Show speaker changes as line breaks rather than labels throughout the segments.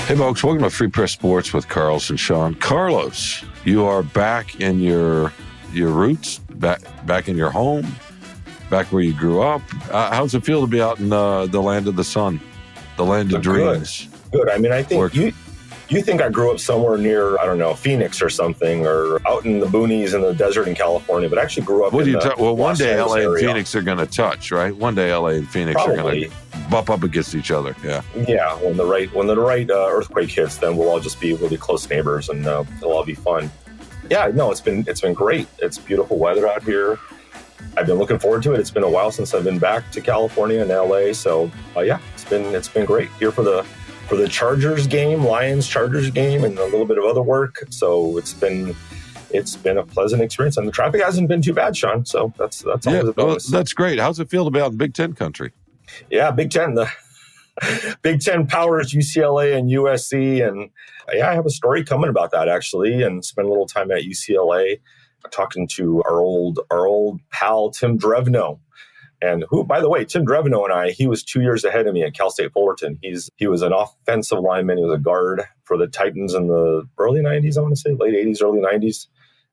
Hey, folks, welcome to Free Press Sports with Carlos and Sean. Carlos, you are back in your roots, back in your home, back where you grew up. How's it feel to be out in the land of the sun, the land of dreams?
Good. I mean, I think you think I grew up somewhere near, I don't know, Phoenix or something, or out in the boonies in the desert in California, but I actually grew up in the
one day
Los
LA
Angeles
and
area.
Phoenix are going to touch, right? One day LA and Phoenix are going to bump up against each other. Yeah.
Yeah. When the right earthquake hits, then we'll all just be really close neighbors, and it'll all be fun. Yeah. No, it's been great. It's beautiful weather out here. I've been looking forward to it. It's been a while since I've been back to California and LA. So yeah, it's been great here for the Chargers game, Lions-Chargers game, and a little bit of other work. So it's been a pleasant experience, and the traffic hasn't been too bad, Sean. So that's always a bonus.
That's great. How's it feel to be out in Big Ten country?
Yeah, Big Ten. The Big Ten powers UCLA and USC, and yeah, I have a story coming about that actually, and spent a little time at UCLA talking to our old pal Tim Drevno. And who, by the way, Tim Drevno and he was 2 years ahead of me at Cal State Fullerton. He was an offensive lineman. He was a guard for the Titans in the early 90s, I want to say, late 80s, early 90s.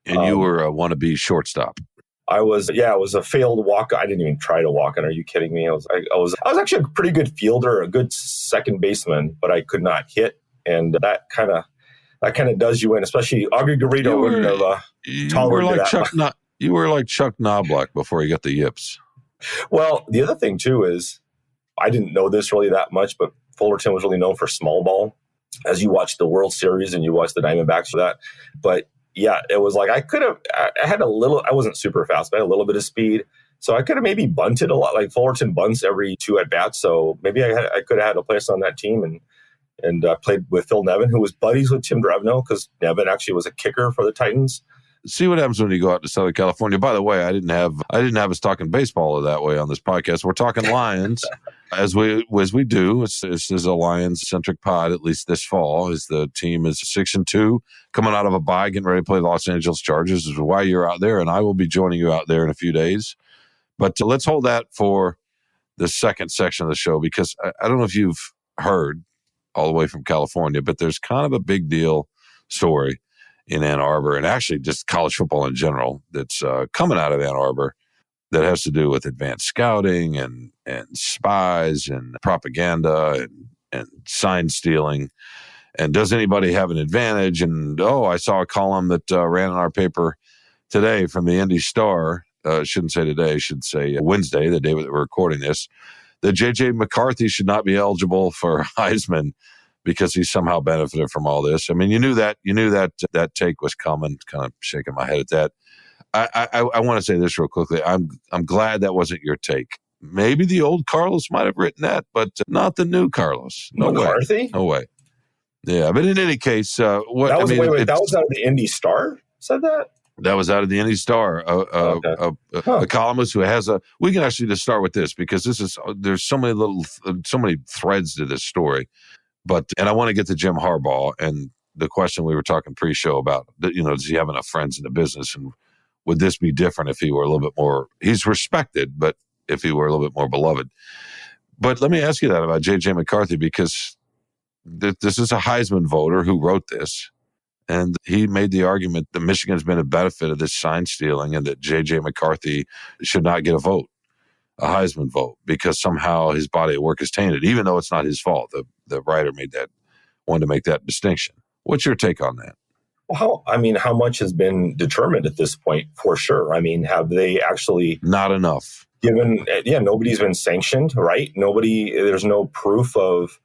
And you were a wannabe shortstop.
I was a failed walk. I didn't even try to walk on. Are you kidding me? I was actually a pretty good fielder, a good second baseman, but I could not hit. And that kind of does you in, especially Augie Garrido wouldn't have tolerated that.
You were like Chuck Knobloch before he got the yips.
Well, the other thing, too, is I didn't know this really that much, but Fullerton was really known for small ball, as you watch the World Series and you watch the Diamondbacks for that. But, yeah, it was like I had a little – I wasn't super fast, but I had a little bit of speed. So I could have maybe bunted a lot. Like Fullerton bunts every two at-bats, so maybe I could have had a place on that team and played with Phil Nevin, who was buddies with Tim Drevno, because Nevin actually was a kicker for the Titans.
See what happens when you go out to Southern California. By the way, I didn't have us talking baseball that way on this podcast. We're talking Lions, as we do. This is a Lions-centric pod, at least this fall. As the team is 6-2, coming out of a bye, getting ready to play the Los Angeles Chargers. Is why you're out there, and I will be joining you out there in a few days. But let's hold that for the second section of the show, because I don't know if you've heard all the way from California, but there's kind of a big deal story in Ann Arbor, and actually just college football in general, that's coming out of Ann Arbor, that has to do with advanced scouting and spies and propaganda and sign stealing. And does anybody have an advantage? And, I saw a column that ran in our paper today from the Indy Star. Shouldn't say today, should say Wednesday, the day that we're recording this, that J.J. McCarthy should not be eligible for Heisman because he somehow benefited from all this. I mean, you knew that take was coming. Kind of shaking my head at that. I want to say this real quickly. I'm glad that wasn't your take. Maybe the old Carlos might have written that, but not the new Carlos. No
McCarthy?
Way. No way. Yeah, but in any case,
that was out of the Indy Star. Said that.
That was out of the Indy Star. A columnist who has we can actually just start with this, because there's so many threads to this story. And I want to get to Jim Harbaugh and the question we were talking pre-show about, does he have enough friends in the business? And would this be different if he were a little bit more, he's respected, but if he were a little bit more beloved? But let me ask you that about J.J. McCarthy, because this is a Heisman voter who wrote this. And he made the argument that Michigan's been a benefit of this sign stealing, and that J.J. McCarthy should not get a Heisman vote, because somehow his body of work is tainted, even though it's not his fault. The writer wanted to make that distinction. What's your take on that?
Well, how much has been determined at this point, for sure? I mean, have they actually... Not enough. Nobody's been sanctioned, right? There's no proof of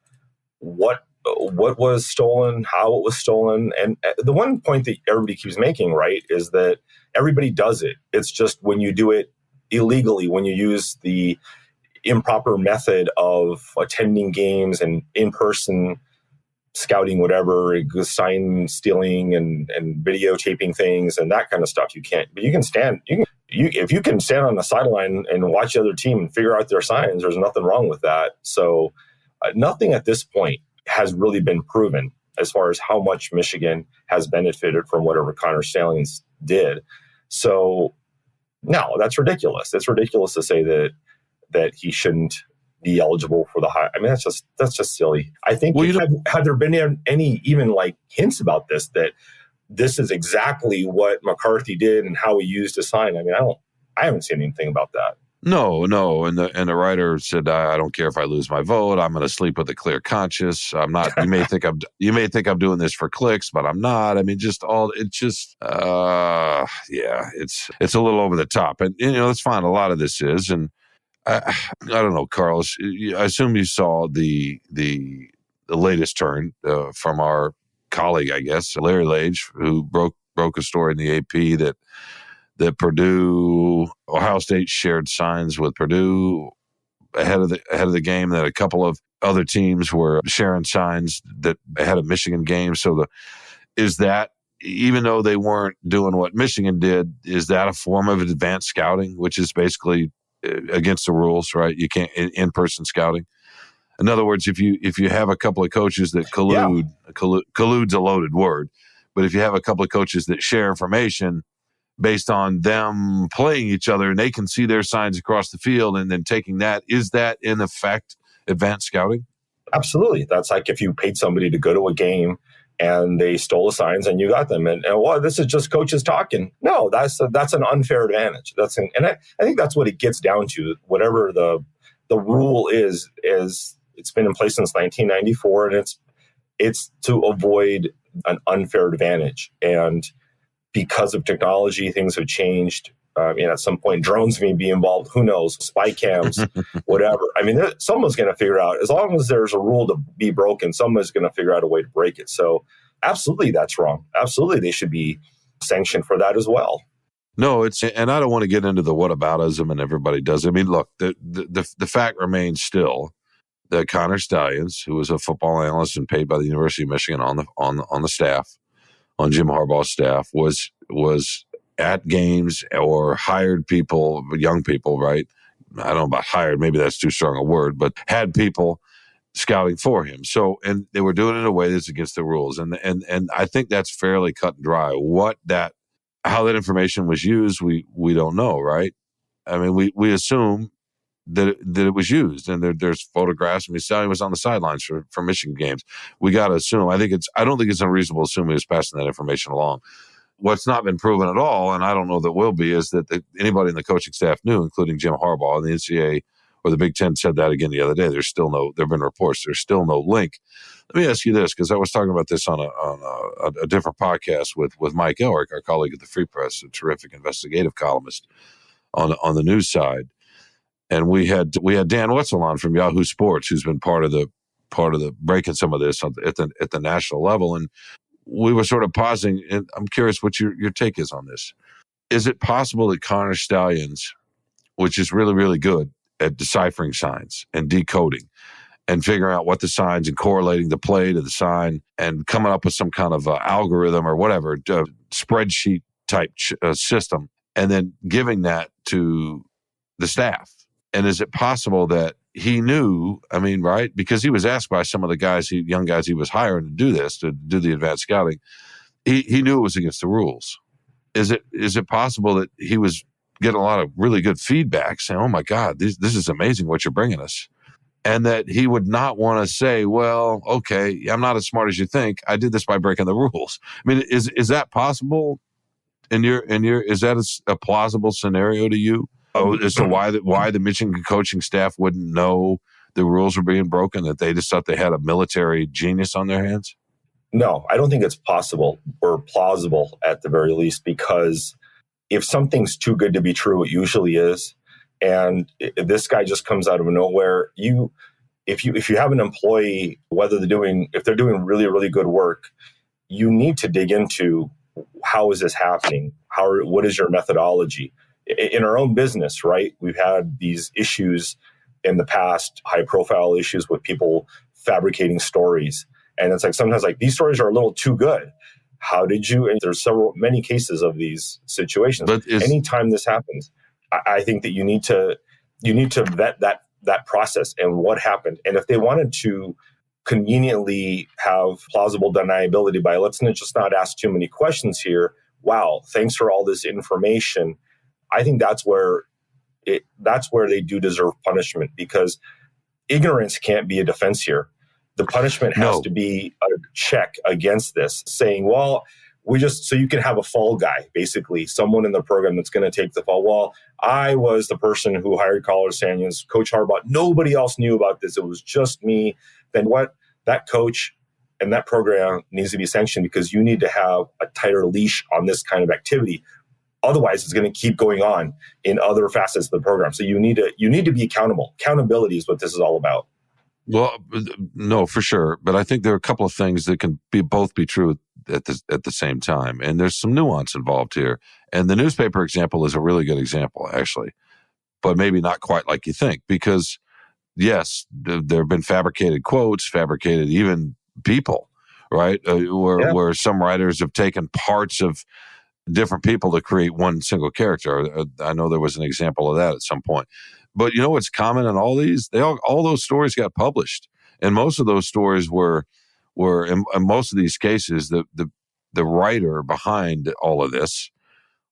what was stolen, how it was stolen. And the one point that everybody keeps making, right, is that everybody does it. It's just when you do it illegally, when you use the improper method of attending games and in-person scouting, whatever, sign stealing and videotaping things and that kind of stuff, you can't. But if you can stand on the sideline and watch the other team and figure out their signs, there's nothing wrong with that. So nothing at this point has really been proven as far as how much Michigan has benefited from whatever Connor Stalions did. So no, that's ridiculous. It's ridiculous to say that he shouldn't be eligible for the high. I mean, that's just silly. I think had there been any even like hints about this, that this is exactly what McCarthy did and how he used a sign. I mean, I haven't seen anything about that.
No, and the writer said, I don't care if I lose my vote. I'm going to sleep with a clear conscience. I'm not. You may think I'm doing this for clicks, but I'm not. I mean, it's a little over the top, and that's fine. A lot of this is, and I don't know, Carlos. I assume you saw the latest turn from our colleague, I guess, Larry Lage, who broke a story in the AP that Ohio State shared signs with Purdue ahead of the game, that a couple of other teams were sharing signs that ahead of Michigan game. So is that, even though they weren't doing what Michigan did, is that a form of advanced scouting, which is basically against the rules, right? You can't in-person scouting. In other words, if you have a couple of coaches that collude's a loaded word, but if you have a couple of coaches that share information based on them playing each other, and they can see their signs across the field and then taking that, is that in effect advanced scouting?
Absolutely. That's like if you paid somebody to go to a game and they stole the signs and you got them, and this is just coaches talking. No, that's an unfair advantage. And I think that's what it gets down to. Whatever the rule is it's been in place since 1994, and it's to avoid an unfair advantage. And because of technology, things have changed. At some point, drones may be involved. Who knows? Spy cams, whatever. I mean, someone's going to figure out. As long as there's a rule to be broken, someone's going to figure out a way to break it. So, absolutely, that's wrong. Absolutely, they should be sanctioned for that as well.
No, and I don't want to get into the whataboutism, and everybody does. I mean, look, the fact remains still that Connor Stalions, who was a football analyst and paid by the University of Michigan on the staff, on Jim Harbaugh's staff, was at games or hired people, young people, right? I don't know about hired, maybe that's too strong a word, but had people scouting for him. So, and they were doing it in a way that's against the rules. And I think that's fairly cut and dry. How that information was used, we don't know, right? I mean, we assume that it was used, and there's photographs. I mean, Stallion was on the sidelines for Michigan games. We got to assume. I don't think it's unreasonable to assume he was passing that information along. What's not been proven at all, and I don't know that will be, is that anybody in the coaching staff knew, including Jim Harbaugh, and the NCAA or the Big Ten said that again the other day. There have been reports. There's still no link. Let me ask you this, because I was talking about this on a different podcast with Mike Elrick, our colleague at the Free Press, a terrific investigative columnist on the news side. And we had Dan Wetzel on from Yahoo Sports, who's been part of the breaking some of this at the national level. And we were sort of pausing, and I'm curious what your take is on this. Is it possible that Connor Stalions, which is really, really good at deciphering signs and decoding and figuring out what the signs and correlating the play to the sign and coming up with some kind of algorithm or whatever, spreadsheet type system, and then giving that to the staff? And is it possible that he knew, I mean, right? Because he was asked by some of the young guys he was hiring to do this, to do the advanced scouting. He knew it was against the rules. Is it possible that he was getting a lot of really good feedback saying, oh my God, this is amazing what you're bringing us. And that he would not want to say, well, okay, I'm not as smart as you think. I did this by breaking the rules. I mean, is that possible is that a plausible scenario to you? As to why the Michigan coaching staff wouldn't know the rules were being broken, that they just thought they had a military genius on their hands?
No, I don't think it's possible or plausible at the very least, because if something's too good to be true, it usually is. And this guy just comes out of nowhere. If you have an employee, if they're doing really, really good work, you need to dig into how is this happening? What is your methodology? In our own business, right? We've had these issues in the past, high profile issues with people fabricating stories. And it's like, sometimes like these stories are a little too good. How did you, and there's many cases of these situations. But anytime this happens, I think that you need to vet that process and what happened. And if they wanted to conveniently have plausible deniability by let's just not ask too many questions here. Wow, thanks for all this information. I think that's where they do deserve punishment, because ignorance can't be a defense here. The punishment has to be a check against this, saying, well, so you can have a fall guy, basically, someone in the program that's going to take the fall. Well, I was the person who hired Carlos Sanyans, Coach Harbaugh. Nobody else knew about this. It was just me. Then what? That coach and that program needs to be sanctioned because you need to have a tighter leash on this kind of activity. Otherwise, it's going to keep going on in other facets of the program. So you need to be accountable. Accountability is what this is all about.
Well, no, for sure. But I think there are a couple of things that can both be true at the same time. And there's some nuance involved here. And the newspaper example is a really good example, actually. But maybe not quite like you think. Because, yes, there have been fabricated quotes, fabricated even people, right? Where some writers have taken parts of different people to create one single character. I know there was an example of that at some point. But you know what's common in all these? All those stories got published, and most of those stories were in most of these cases the writer behind all of this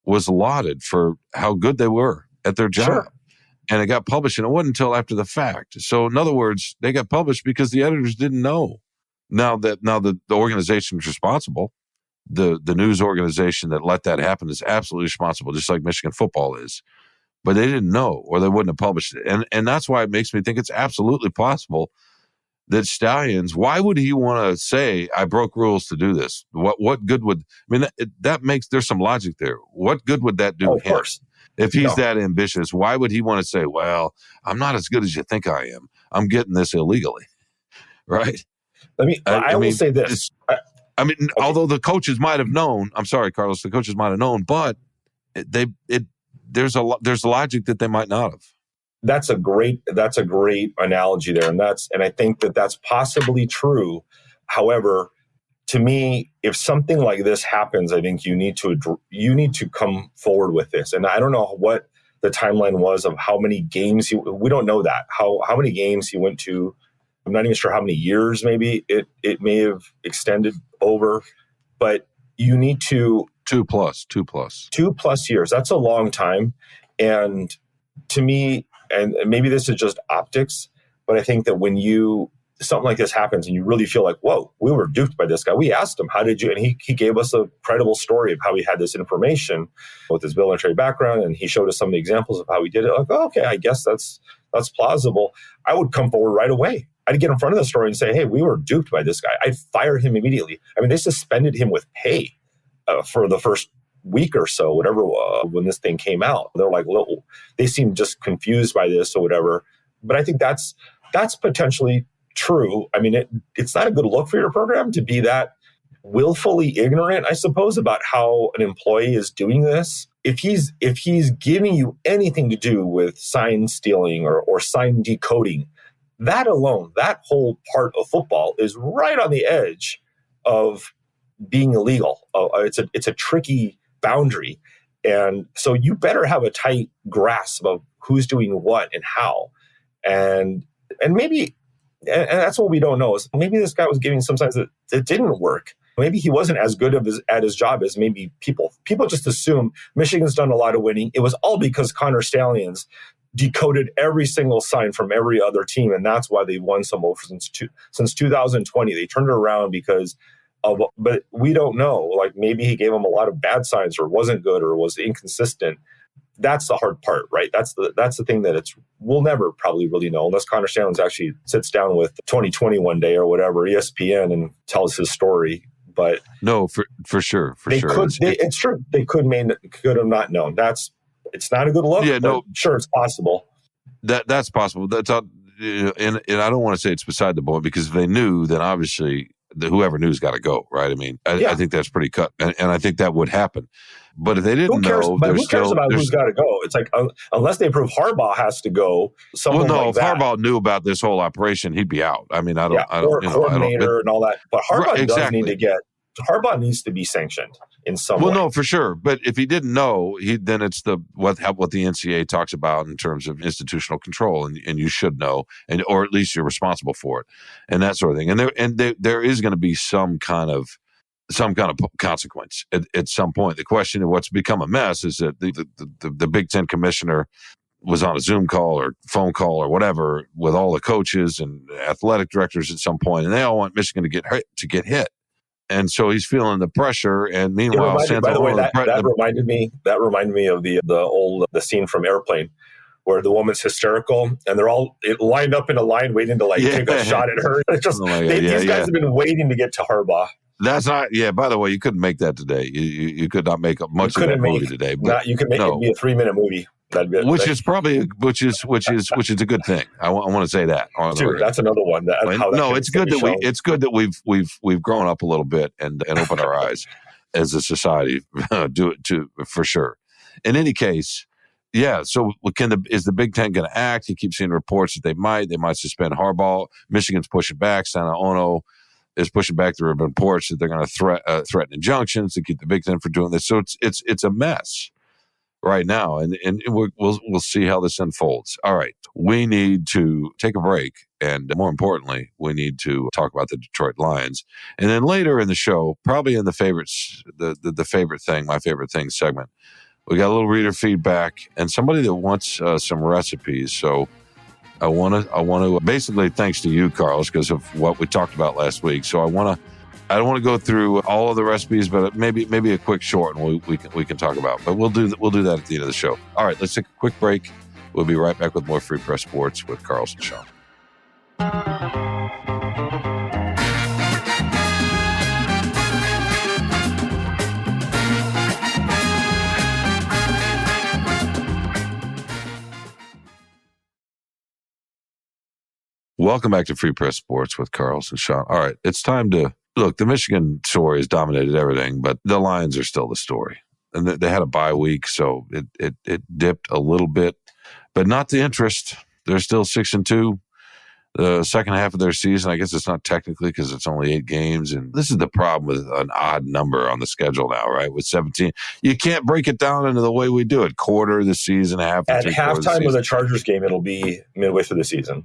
was lauded for how good they were at their job, sure. And it got published, and it wasn't until after the fact. So in other words, they got published because the editors didn't know. Now the organization is responsible. The news organization that let that happen is absolutely responsible, just like Michigan football is. But they didn't know, or they wouldn't have published it. And that's why it makes me think it's absolutely possible that Stalions, why would he want to say, I broke rules to do this? What good would, I mean, there's some logic there. What good would that do him? If he's that ambitious, why would he want to say, well, I'm not as good as you think I am. I'm getting this illegally, right?
I will say this.
Although the coaches might have known, I'm sorry, Carlos, the coaches might have known, but there's logic that they might not have.
That's a great analogy there, and I think that's possibly true. However, to me, if something like this happens, I think you need to come forward with this. And I don't know what the timeline was of how many games we don't know that how many games he went to. I'm not even sure how many years maybe it may have extended over, but you need to 2+ years. That's a long time. And to me, and maybe this is just optics, but I think that when something like this happens and you really feel like, whoa, we were duped by this guy. We asked him, how did you? And he gave us a credible story of how he had this information with his military background. And he showed us some of the examples of how he did it. Like, oh, okay, I guess that's plausible. I would come forward right away. I'd get in front of the story and say, hey, we were duped by this guy. I'd fire him immediately. I mean, they suspended him with pay for the first week or so, whatever, when this thing came out. They're like, they seemed just confused by this or whatever. But I think that's potentially true. I mean, it's not a good look for your program to be that willfully ignorant, I suppose, about how an employee is doing this. If he's giving you anything to do with sign stealing or sign decoding, that alone, that whole part of football is right on the edge of being illegal. It's a tricky boundary. And so you better have a tight grasp of who's doing what and how. And maybe, and that's what we don't know, is maybe this guy was giving some signs that it didn't work. Maybe he wasn't as good at his job as maybe people just assume. Michigan's done a lot of winning. It was all because Connor Stalions decoded every single sign from every other team, and that's why they've won some over since 2020. They turned it around but we don't know. Like maybe he gave them a lot of bad signs, or wasn't good, or was inconsistent. That's the hard part, right? That's the thing that we'll never probably really know unless Connor Stalions actually sits down with 2020 one day or whatever, ESPN, and tells his story. But
no, for sure,
it's true. They could have not known. It's not a good look. Yeah, no, sure, it's possible.
That's possible. That's and I don't want to say it's beside the point, because if they knew, then obviously whoever knew's got to go, right? I mean, I think that's pretty cut, and I think that would happen. But if they didn't know,
who cares about who's got to go? It's like unless they prove Harbaugh has to go.
If Harbaugh knew about this whole operation, he'd be out. I mean,
coordinator and all that. But Harbaugh does need to Harbaugh needs to be sanctioned in some way.
Well, no, for sure. But if he didn't know, then it's what the NCAA talks about in terms of institutional control, and you should know, or at least you're responsible for it, and that sort of thing. And there is going to be some kind of consequence at some point. The question of what's become a mess is that the Big Ten commissioner was on a Zoom call or phone call or whatever with all the coaches and athletic directors at some point, and they all want Michigan to get hit. And so he's feeling the pressure. And meanwhile,
by the way, that reminded me of the scene from Airplane, where the woman's hysterical and they're all lined up in a line waiting to take a shot at her. It's just these guys have been waiting to get to Harbaugh.
That's not. Yeah. By the way, you couldn't make that today. You could not make much of that movie today. But
you could make it be a 3-minute movie.
Which is a good thing. I want to say that.
Dude, that's another one.
It's good that we've grown up a little bit and opened our eyes as a society. Do it too, for sure. In any case, yeah. So is the Big Ten going to act? You keep seeing reports that they might suspend Harbaugh. Michigan's pushing back. Santa Ono is pushing back. There have been reports that they're going to threaten injunctions to keep the Big Ten from doing this. So it's a mess right now, and we'll see how this unfolds. All right, we need to take a break, and more importantly, we need to talk about the Detroit Lions. And then later in the show, probably in the favorites, the favorite thing, my favorite thing segment, we got a little reader feedback and somebody that wants some recipes. So I want to basically, thanks to you, Carlos, because of what we talked about last week. So I don't want to go through all of the recipes, but maybe a quick short, and we can talk about. But we'll do that at the end of the show. All right, let's take a quick break. We'll be right back with more Free Press Sports with Carlos and Sean. Welcome back to Free Press Sports with Carlos and Sean. All right, it's time to look. The Michigan story has dominated everything, but the Lions are still the story. And they had a bye week, so it dipped a little bit, but not the interest. They're still 6-2. The second half of their season, I guess it's not technically because it's only 8 games. And this is the problem with an odd number on the schedule now, right? With 17. You can't break it down into the way we do it. Quarter of the season, half.
At halftime of the Chargers game, it'll be midway through the season.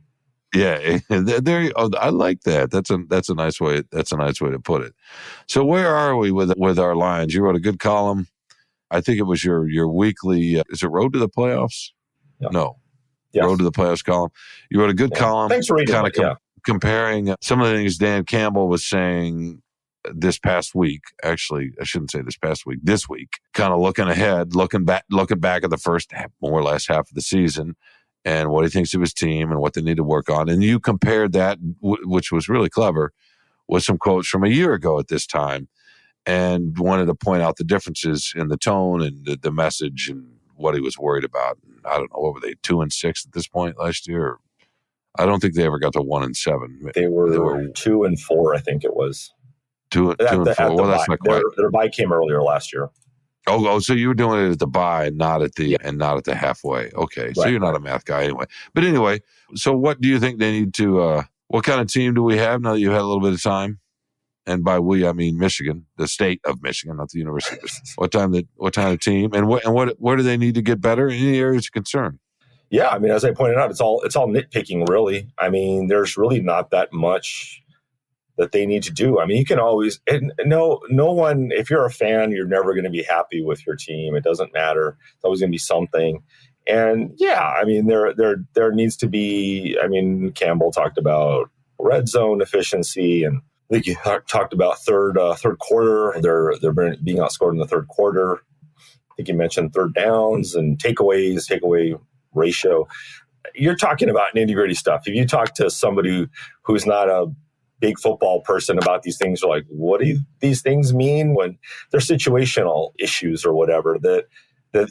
Yeah, I like that. That's a nice way. That's a nice way to put it. So where are we with our Lions? You wrote a good column. I think it was your weekly. Is it Road to the Playoffs? Yeah. No, yes. Road to the Playoffs column. You wrote a good column.
Thanks for reading. Kind of
comparing some of the things Dan Campbell was saying this past week. Actually, I shouldn't say this past week. This week, kind of looking ahead, looking back at the first more or less half of the season, and what he thinks of his team and what they need to work on. And you compared that, which was really clever, with some quotes from a year ago at this time, and wanted to point out the differences in the tone and the message and what he was worried about. I don't know, what were they, 2-6 at this point last year? I don't think they ever got to 1-7.
They were 2-4, I think it was.
2-4. Well, that's not quite.
Their bye came earlier last year.
Oh, so you were doing it at the bye, not at the halfway. Okay, so you're not a math guy anyway. But anyway, so what do you think they need to? What kind of team do we have now that you had a little bit of time? And by we, I mean Michigan, the state of Michigan, not the university. What kind of team, and where do they need to get better in any areas of concern?
Yeah, I mean, as I pointed out, it's all nitpicking, really. I mean, there's really not that much that they need to do. I mean, you can always, and no one, if you're a fan, you're never going to be happy with your team. It doesn't matter. It's always going to be something. And yeah, I mean, there needs to be, I mean, Campbell talked about red zone efficiency, and I think you talked about third quarter. They're being outscored in the third quarter. I think you mentioned third downs and takeaway ratio. You're talking about nitty-gritty stuff. If you talk to somebody who's not a big football person about these things, are like, what do these things mean? When they're situational issues or whatever, that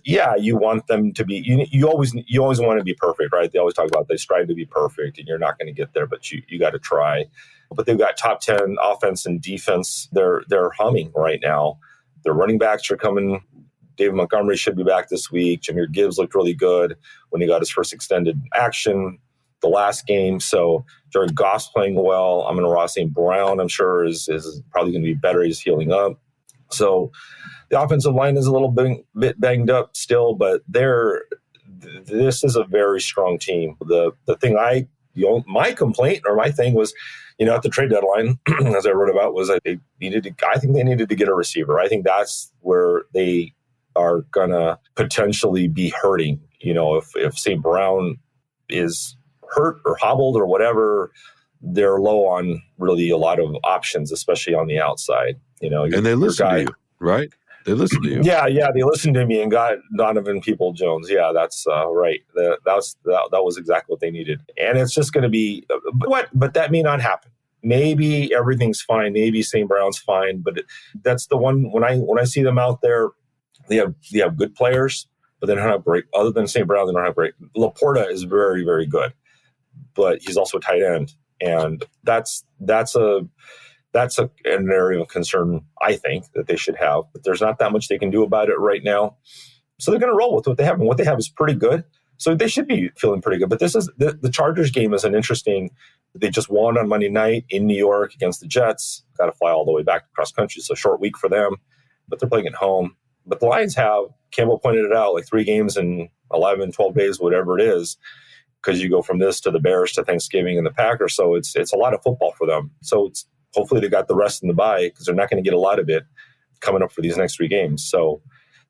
yeah, you want them to be, you always want to be perfect, right? They always talk about they strive to be perfect, and you're not going to get there, but you got to try. But they've got top 10 offense and defense. They're humming right now. Their running backs are coming. David Montgomery should be back this week. Jahmyr Gibbs looked really good when he got his first extended action the last game. So Jared Goff's playing well. Amon-Ra St. Brown, I'm sure, is probably going to be better. He's healing up. So the offensive line is a little bit banged up still, but this is a very strong team. The thing my complaint or my thing was, at the trade deadline, as I wrote about, was I think they needed to get a receiver. I think that's where they are going to potentially be hurting. if St. Brown is hurt or hobbled or whatever, they're low on really a lot of options, especially on the outside.
And they listen to you, right? They listen to you.
Yeah, they listened to me and got Donovan Peoples-Jones. Yeah, that's right. That was exactly what they needed. And it's just going to be but that may not happen. Maybe everything's fine. Maybe St. Brown's fine. But that's the one when I see them out there, they have good players, but they don't have great. Other than St. Brown, they don't have great. Laporta is very, very good, but he's also a tight end, and that's an area of concern, I think, that they should have. But there's not that much they can do about it right now. So they're going to roll with what they have, and what they have is pretty good. So they should be feeling pretty good. But this is the Chargers game is an interesting. They just won on Monday night in New York against the Jets. Got to fly all the way back across country. So a short week for them, but they're playing at home. But the Lions have, Campbell pointed it out, like 3 games in 11, 12 days, whatever it is, because you go from this to the Bears to Thanksgiving and the Packers. So it's a lot of football for them. So hopefully they got the rest in the bye, because they're not going to get a lot of it coming up for these next 3 games. So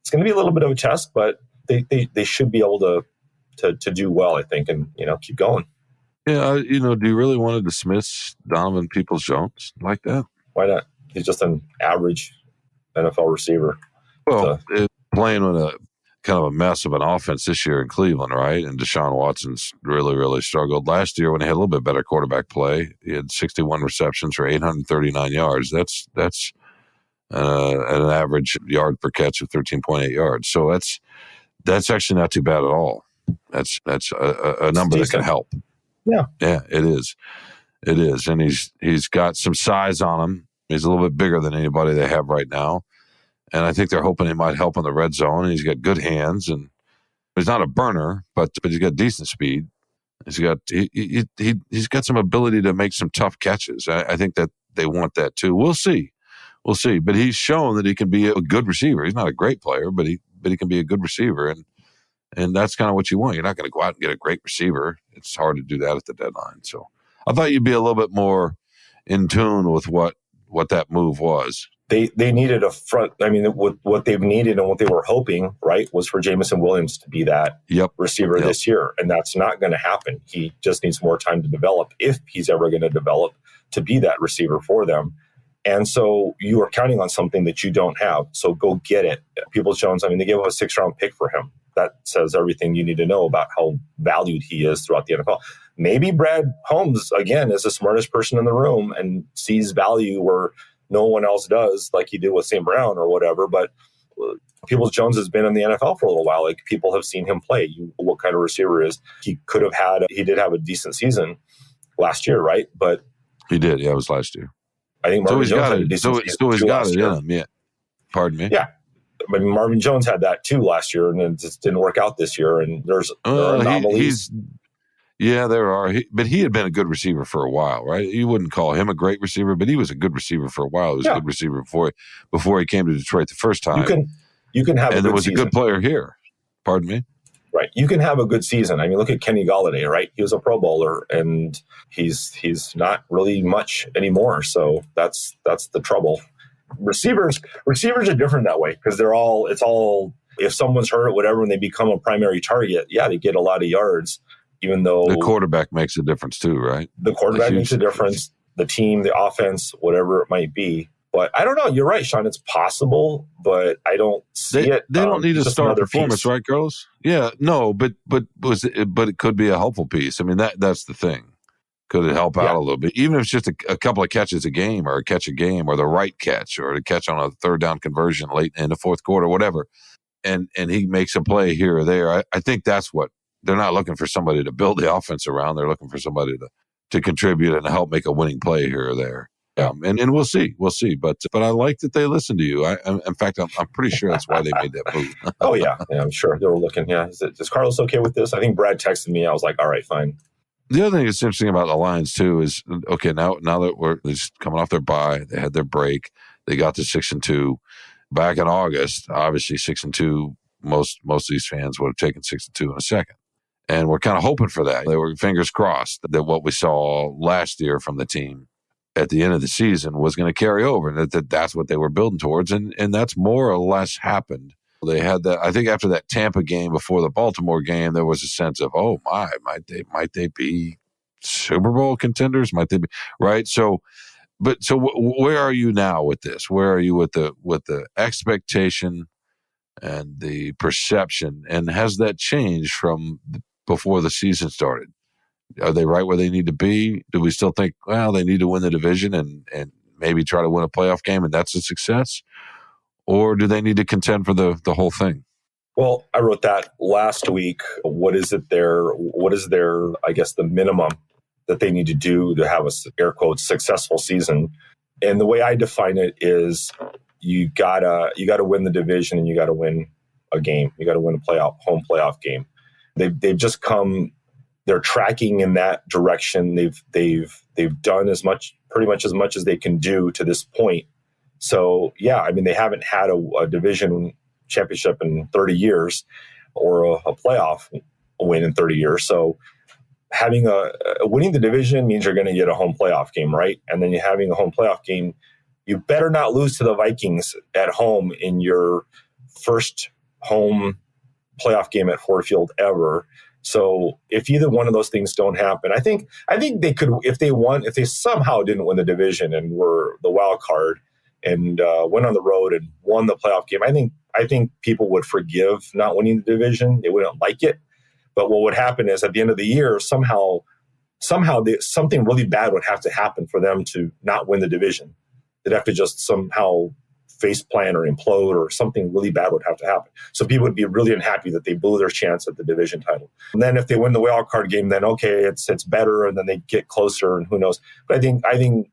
it's going to be a little bit of a test, but they should be able to do well, I think, and keep going.
Yeah, do you really want to dismiss Donovan Peoples-Jones like that?
Why not? He's just an average NFL receiver.
Well, playing with a kind of a mess of an offense this year in Cleveland, right? And Deshaun Watson's really, really struggled. Last year, when he had a little bit better quarterback play, he had 61 receptions for 839 yards. That's an average yard per catch of 13.8 yards. So that's actually not too bad at all. That's a number that can help.
Yeah,
it is. It is, and he's got some size on him. He's a little bit bigger than anybody they have right now. And I think they're hoping he might help in the red zone. And he's got good hands, and he's not a burner, but he's got decent speed. He's got some ability to make some tough catches. I think that they want that too. We'll see. But he's shown that he can be a good receiver. He's not a great player, but he can be a good receiver, and that's kind of what you want. You're not going to go out and get a great receiver. It's hard to do that at the deadline. So I thought you'd be a little bit more in tune with what that move was.
They needed a front. I mean, what they've needed and what they were hoping, right, was for Jameson Williams to be that receiver this year. And that's not going to happen. He just needs more time to develop, if he's ever going to develop, to be that receiver for them. And so you are counting on something that you don't have. So go get it. Peoples-Jones, I mean, they gave up a 6th-round pick for him. That says everything you need to know about how valued he is throughout the NFL. Maybe Brad Holmes, again, is the smartest person in the room and sees value where no one else does, like he did with St. Brown or whatever. But Peoples-Jones has been in the NFL for a little while. Like, people have seen him play. What kind of receiver is he? He did have a decent season last year, right? But
he did. Yeah, it was last year.
I think Marvin Jones had a decent season.
So he's got it in him. Yeah. Pardon me.
Yeah. I mean, Marvin Jones had that too last year, and it just didn't work out this year. And there are anomalies.
There are. But he had been a good receiver for a while, right? You wouldn't call him a great receiver, but he was a good receiver for a while. He was a good receiver before he came to Detroit the first time.
You can have,
and there was a good player here. Pardon me.
Right. You can have a good season. I mean, look at Kenny Golladay, right? He was a Pro Bowler, and he's not really much anymore. So that's the trouble. Receivers are different that way, because it's all if someone's hurt or whatever and they become a primary target, they get a lot of yards, even though
the quarterback makes a difference too, right?
The quarterback makes a difference, the team, the offense, whatever it might be. But I don't know. You're right, Sean. It's possible, but I don't see it.
They don't need a star performance, right, Carlos? Yeah, no, but it could be a helpful piece. I mean, that's the thing. Could it help out a little bit? Even if it's just a couple of catches a game, or a catch a game, or the right catch, or a catch on a 3rd down conversion late in the 4th quarter, whatever. And he makes a play here or there. I think that's what they're not looking for, somebody to build the offense around. They're looking for somebody to contribute and help make a winning play here or there. And we'll see. But I like that they listen to you. In fact, I'm pretty sure that's why they made that move.
Oh, yeah, I'm sure they were looking. Yeah, is Carlos okay with this? I think Brad texted me. I was like, all right, fine.
The other thing that's interesting about the Lions too is, okay, now that we're just coming off their bye, they had their break, they got to 6-2. Back in August, obviously 6-2. Most of these fans would have taken 6-2 in a second, and we're kind of hoping for that. They were fingers crossed that what we saw last year from the team at the end of the season was going to carry over, and that's what they were building towards, and that's more or less happened. They had that. I think after that Tampa game, before the Baltimore game, there was a sense of, oh my, might they be Super Bowl contenders? Might they be right? So where are you now with this? Where are you with the expectation and the perception? And has that changed from before the season started? Are they right where they need to be? Do we still think, well, they need to win the division and maybe try to win a playoff game and that's a success? Or do they need to contend for the whole thing?
Well, I wrote that last week. What is their, I guess, the minimum that they need to do to have a, air quotes, successful season? And the way I define it is you gotta win the division and you gotta win a game. You gotta win a home playoff game. They've just come, they're tracking in that direction. They've done pretty much as much as they can do to this point. So yeah, I mean, they haven't had a division championship in 30 years or a playoff win in 30 years. So having winning the division means you're going to get a home playoff game, right? And then you're having a home playoff game. You better not lose to the Vikings at home in your first home playoff game at Ford Field ever. So if either one of those things don't happen, I think they could, if they somehow didn't win the division and were the wild card and went on the road and won the playoff game, I think people would forgive not winning the division. They wouldn't like it. But what would happen is at the end of the year, somehow something really bad would have to happen for them to not win the division. They'd have to just somehow face plant or implode, or something really bad would have to happen. So people would be really unhappy that they blew their chance at the division title. And then if they win the wild card game, then okay, it's better, and then they get closer, and who knows. But I think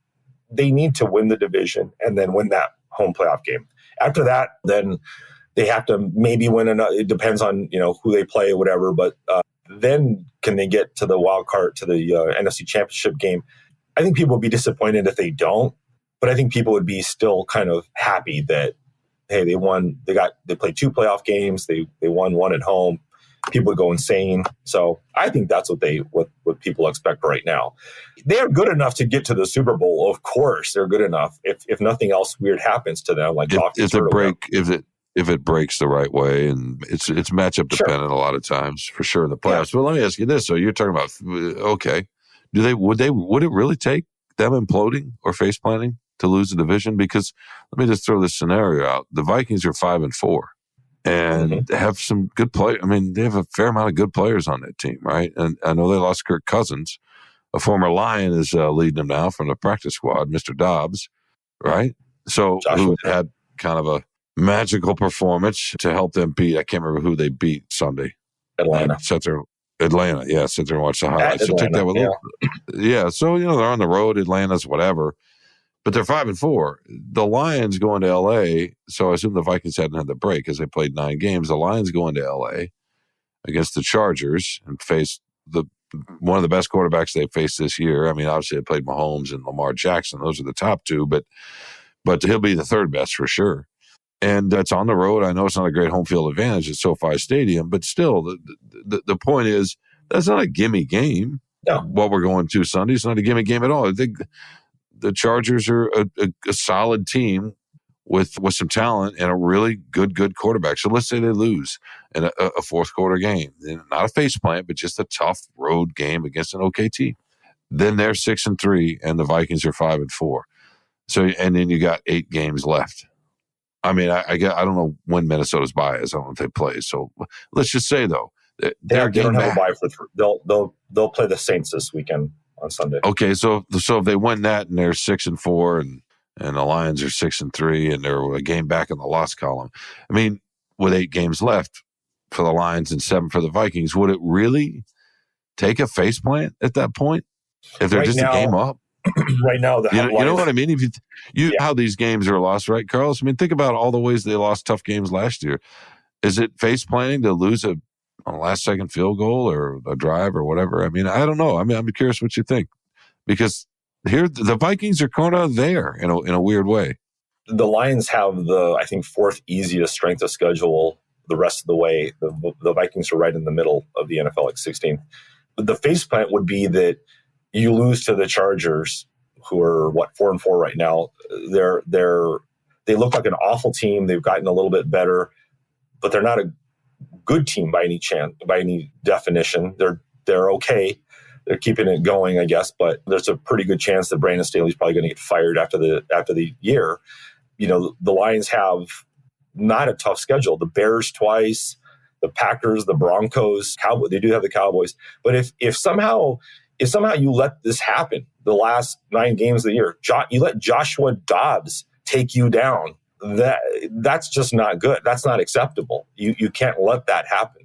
they need to win the division and then win that home playoff game. After that, then they have to maybe win another. It depends on who they play or whatever. But then can they get to the wild card, to the NFC Championship game? I think people would be disappointed if they don't. But I think people would be still kind of happy that, hey, they won. They played 2 playoff games. They won 1 at home. People would go insane. So I think that's what people expect right now. They are good enough to get to the Super Bowl. Of course, they're good enough. If nothing else weird happens to them, like
if it breaks the right way, and it's matchup dependent a lot of times for sure in the playoffs. Yeah. Well, let me ask you this: so you're talking about okay, would it really take them imploding or face planting to lose the division? Because let me just throw this scenario out: the Vikings are 5-4. And have some good players. I mean, they have a fair amount of good players on that team, right? And I know they lost Kirk Cousins. A former Lion is leading them now from the practice squad, Mr. Dobbs, right? So who had kind of a magical performance to help them beat, I can't remember who they beat Sunday.
Atlanta.
Sit there and watch the highlights. So take that with yeah. So, they're on the road, Atlanta's whatever. But they're 5-4. The Lions going to L.A., so I assume the Vikings hadn't had the break because they played 9 games. The Lions going to L.A. against the Chargers and faced one of the best quarterbacks they faced this year. I mean, obviously they played Mahomes and Lamar Jackson. Those are the top 2, but he'll be the third best for sure. And that's on the road. I know it's not a great home field advantage at SoFi Stadium, but still, the point is that's not a gimme game.
No.
What we're going to Sunday, it's not a gimme game at all. I think the Chargers are a solid team with some talent and a really good quarterback. So let's say they lose in a fourth quarter game. Not a faceplant, but just a tough road game against an okay team. Then they're 6-3 and the Vikings are 5-4. So, and then you got 8 games left. I mean, I don't know when Minnesota's bye is. I don't know if they play. So let's just say though, they don't have a bye for 3. They'll play the Saints this weekend on Sunday. Okay, so if they win that and they're 6-4 and the Lions are 6-3 and they're a game back in the loss column. I mean, with 8 games left for the Lions and 7 for the Vikings, would it really take a faceplant at that point if they're just a game up?
Right now,
you know what I mean? If how these games are lost, right, Carlos? I mean, think about all the ways they lost tough games last year. Is it faceplanting to lose a last-second field goal or a drive or whatever? I mean, I don't know. I mean, I'm curious what you think, because here the Vikings are kind of there in a weird way.
The Lions have I think 4th easiest strength of schedule the rest of the way. The Vikings are right in the middle of the NFL, like 16th. But the faceplant would be that you lose to the Chargers, who are 4-4 right now. They look like an awful team. They've gotten a little bit better. but they're not a good team by any definition. They're okay. They're keeping it going, I guess, but there's a pretty good chance that Brandon Staley's probably going to get fired after the year. The Lions have not a tough schedule. The Bears twice, the Packers, the Broncos, Cowboys. They do have the Cowboys. But if somehow you let this happen, the last 9 games of the year, you let Joshua Dobbs take you down, that's just not good. That's not acceptable. You can't let that happen.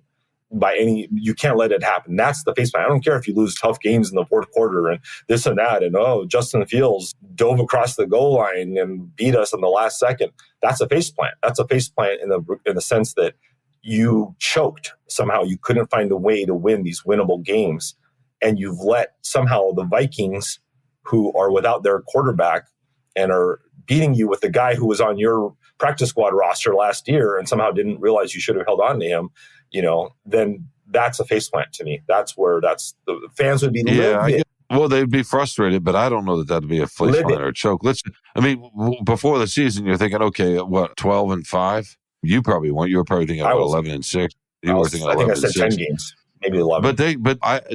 You can't let it happen. That's the face plant. I don't care if you lose tough games in the fourth quarter and this and that, and Justin Fields dove across the goal line and beat us in the last second. That's a face plant. That's a face plant in the sense that you choked somehow. You couldn't find a way to win these winnable games, and you've let somehow the Vikings, who are without their quarterback and are beating you with the guy who was on your practice squad roster last year and somehow didn't realize you should have held on to him, then that's a faceplant to me. That's where the fans would be livid.
Well, they'd be frustrated, but I don't know that that'd be a faceplant or a choke. Before the season, you're thinking, okay, what, 12-5? You probably weren't. You were probably thinking about 11-6. You were thinking 11-6. I think I said 10
games, maybe 11.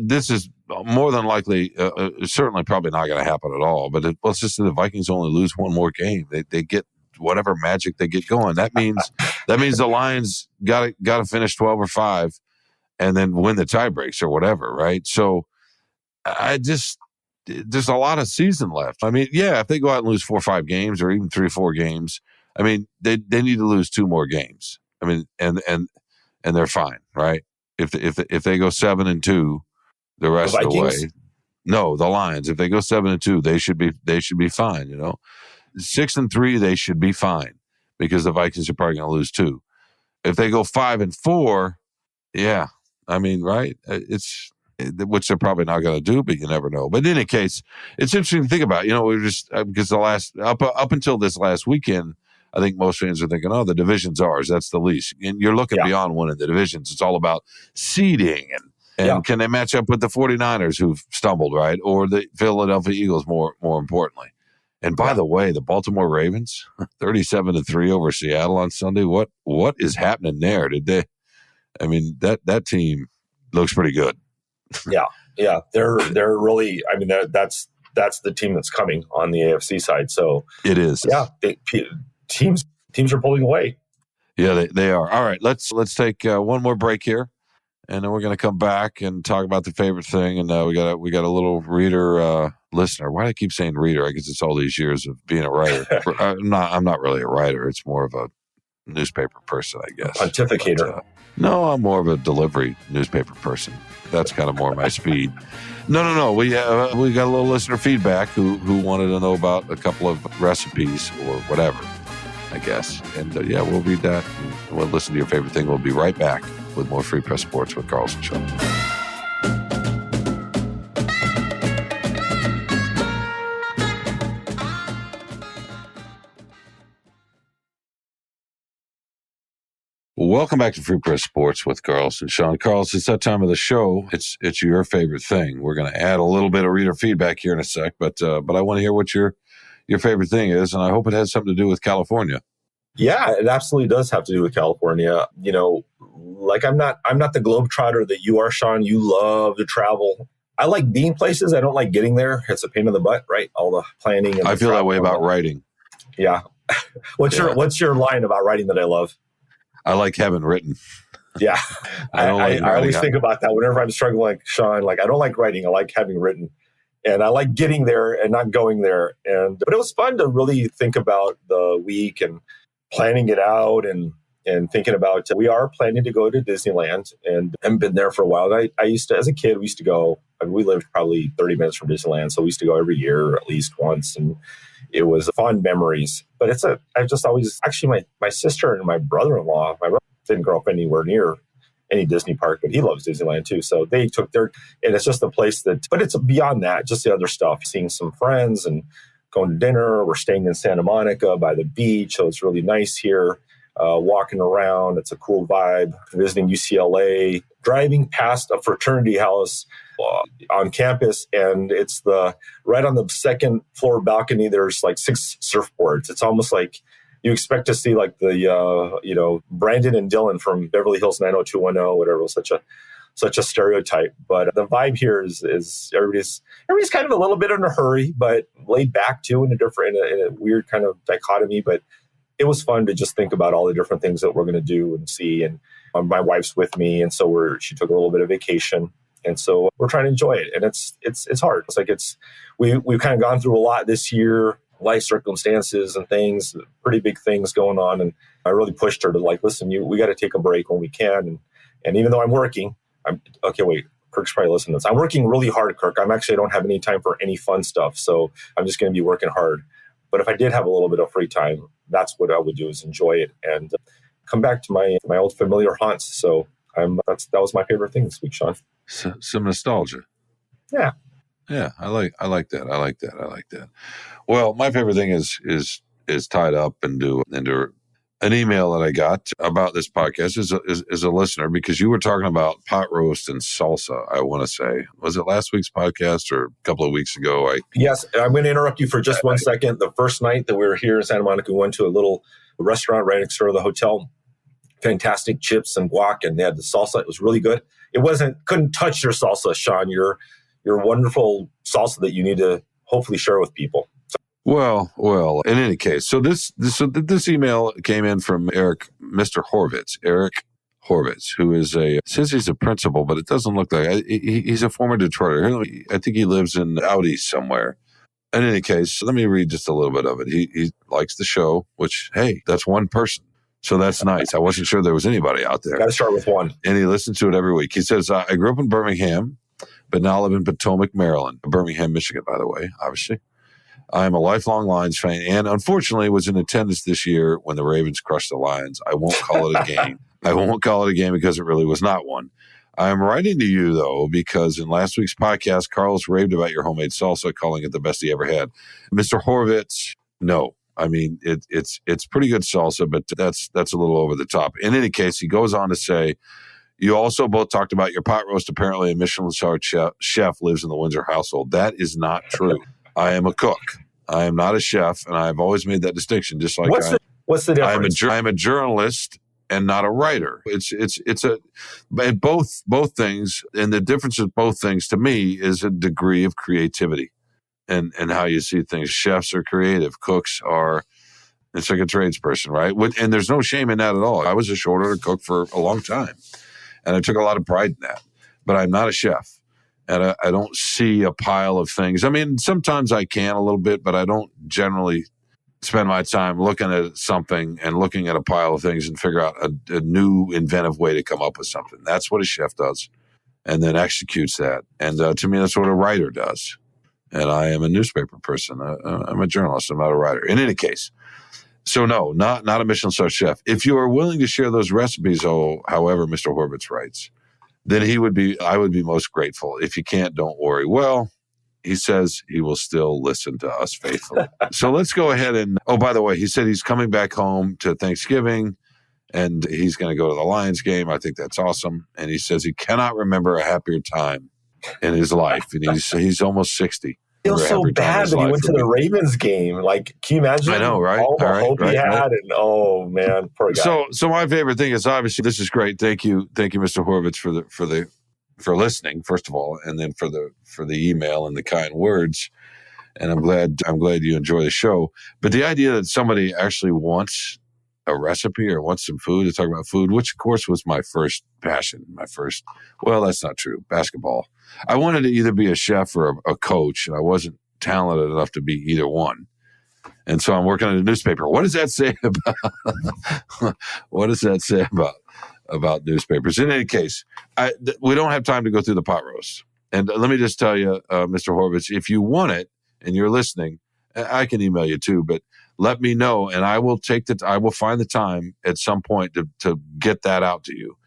This is more than likely, certainly probably not going to happen at all. But let's just say the Vikings only lose one more game. They get whatever magic they get going. That means the Lions got to finish 12 or 5, and then win the tie breaks or whatever, right? So there's a lot of season left. If they go out and lose 4 or 5 games or even 3 or 4 games, they need to lose 2 more games. And they're fine, right? If they go 7-2 the rest of the way, no, the Lions. If they go 7-2, they should be fine. 6-3, they should be fine because the Vikings are probably going to lose 2. If they go 5-4, right? It's which they're probably not going to do, but you never know. But in any case, it's interesting to think about. We're just because the last up until this last weekend, I think most fans are thinking, "Oh, the division's ours. That's the least." And you're looking beyond winning the divisions. It's all about seeding and can they match up with the 49ers who've stumbled, right, or the Philadelphia Eagles more importantly. And by the way, the Baltimore Ravens, 37-3 over Seattle on Sunday. What is happening there? That team looks pretty good.
Yeah, they're really. That's the team that's coming on the AFC side. So
it is.
Yeah, teams are pulling away.
Yeah, they are. All right, let's take one more break here, and then we're going to come back and talk about the favorite thing. And we got a little reader listener. Why do I keep saying reader? I guess it's all these years of being a writer. I'm not really a writer. It's more of a newspaper person, I guess.
Pontificator.
No, I'm more of a delivery newspaper person. That's kind of more my speed. No. We got a little listener feedback who wanted to know about a couple of recipes or whatever, I guess. And we'll read that and we'll listen to your favorite thing. We'll be right back with more Free Press Sports with Carlson Show. Welcome back to Free Press Sports with Carlson. Sean, Carlson, it's that time of the show. It's your favorite thing. We're going to add a little bit of reader feedback here in a sec, but I want to hear what your favorite thing is, and I hope it has something to do with California.
Yeah, it absolutely does have to do with California. I'm not the globetrotter that you are, Sean. You love to travel. I like being places. I don't like getting there. It's a pain in the butt, right? All the planning. And
I feel that way about writing.
Yeah. What's your line about writing that I love?
I like having written.
Yeah.
I
always think about that whenever I'm struggling, like Sean, I don't like writing. I like having written. And I like getting there and not going there. But it was fun to really think about the week and planning it out and thinking about, we are planning to go to Disneyland and haven't been there for a while. I used to, as a kid, we used to go, we lived probably 30 minutes from Disneyland. So we used to go every year, at least once. And it was fond memories. But my sister and my brother-in-law, my brother didn't grow up anywhere near any Disney park, but he loves Disneyland too. So they took and it's just a place but it's beyond that, just the other stuff, seeing some friends and going to dinner. We're staying in Santa Monica by the beach. So it's really nice here. Walking around, it's a cool vibe. Visiting UCLA, driving past a fraternity house on campus, and it's right on the second floor balcony. There's 6 surfboards. It's almost like you expect to see like the Brandon and Dylan from Beverly Hills 90210, whatever. It was such a stereotype, but the vibe here is everybody's kind of a little bit in a hurry, but laid back too in a weird kind of dichotomy. But it was fun to just think about all the different things that we're going to do and see. And my wife's with me, and so she took a little bit of vacation, and so we're trying to enjoy it. And it's hard. It's like we've kind of gone through a lot this year, life circumstances and things, pretty big things going on. And I really pushed her to like, listen, we got to take a break when we can. And even though I'm working, Kirk's probably listening to this. I'm working really hard, Kirk. I don't have any time for any fun stuff. So I'm just going to be working hard. But if I did have a little bit of free time, that's what I would do, is enjoy it and come back to my old familiar haunts. So that was my favorite thing this week, Sean.
Some nostalgia.
Yeah.
Yeah. I like that. Well, my favorite thing is tied up into an email that I got about this podcast is a listener, because you were talking about pot roast and salsa. I want to say, was it last week's podcast or a couple of weeks ago?
Yes. I'm going to interrupt you for just 1 second. The first night that we were here in Santa Monica, we went to a little restaurant right next door to the hotel. Fantastic chips and guac, and they had the salsa. It was really good. Couldn't touch your salsa, Sean. Your wonderful salsa that you need to hopefully share with people.
Well, in any case, so this email came in from Eric, Mr. Horvitz, Eric Horvitz, who says he's a principal, but it doesn't look like he's a former Detroiter. I think he lives out east somewhere. In any case, let me read just a little bit of it. He likes the show, which, hey, that's one person. So that's nice. I wasn't sure there was anybody out there.
Got to start with one.
And he listens to it every week. He says, I grew up in Birmingham, but now live in Potomac, Maryland. Birmingham, Michigan, by the way, obviously. I am a lifelong Lions fan and unfortunately was in attendance this year when the Ravens crushed the Lions. I won't call it a game. I won't call it a game because it really was not one. I am writing to you, though, because in last week's podcast, Carlos raved about your homemade salsa, calling it the best he ever had. Mr. Horvitz, no. I mean, it's pretty good salsa, but that's a little over the top. In any case, he goes on to say, you also both talked about your pot roast. Apparently, a Michelin-starred chef lives in the Windsor household. That is not true. I am a cook. I am not a chef, and I've always made that distinction. Just like
what's the difference?
I'm a journalist and not a writer. And both things, and the difference of both things to me is a degree of creativity, and how you see things. Chefs are creative. Cooks are. It's like a tradesperson, right? And there's no shame in that at all. I was a short order cook for a long time, and I took a lot of pride in that. But I'm not a chef. And I don't see a pile of things. I mean, sometimes I can a little bit, but I don't generally spend my time looking at something and looking at a pile of things and figure out a new inventive way to come up with something. That's what a chef does, and then executes that. And to me, that's what a writer does. And I am a newspaper person. I'm a journalist. I'm not a writer. In any case, so no, not a Michelin-star chef. If you are willing to share those recipes, however, Mr. Horvitz writes, then I would be most grateful. If you can't, don't worry. Well, he says he will still listen to us faithfully. So let's go ahead and, by the way, he said he's coming back home to Thanksgiving and he's going to go to the Lions game. I think that's awesome. And he says he cannot remember a happier time in his life. And he's almost 60.
I feel so bad that he went to the Ravens game. Like, can you imagine?
I know, right?
All the hope he had, and oh man, poor guy.
So my favorite thing is obviously this is great. Thank you, Mr. Horvitz, for listening first of all, and then for the email and the kind words. And I'm glad you enjoy the show. But the idea that somebody actually wants a recipe or wants some food to talk about food, which of course was my first passion, well, that's not true. Basketball. I wanted to either be a chef or a coach, and I wasn't talented enough to be either one. And so I'm working at a newspaper. What does that say about newspapers? In any case, we don't have time to go through the pot roast. And let me just tell you, Mr. Horvitz, if you want it and you're listening, I can email you too, but let me know, and I will find the time at some point to get that out to you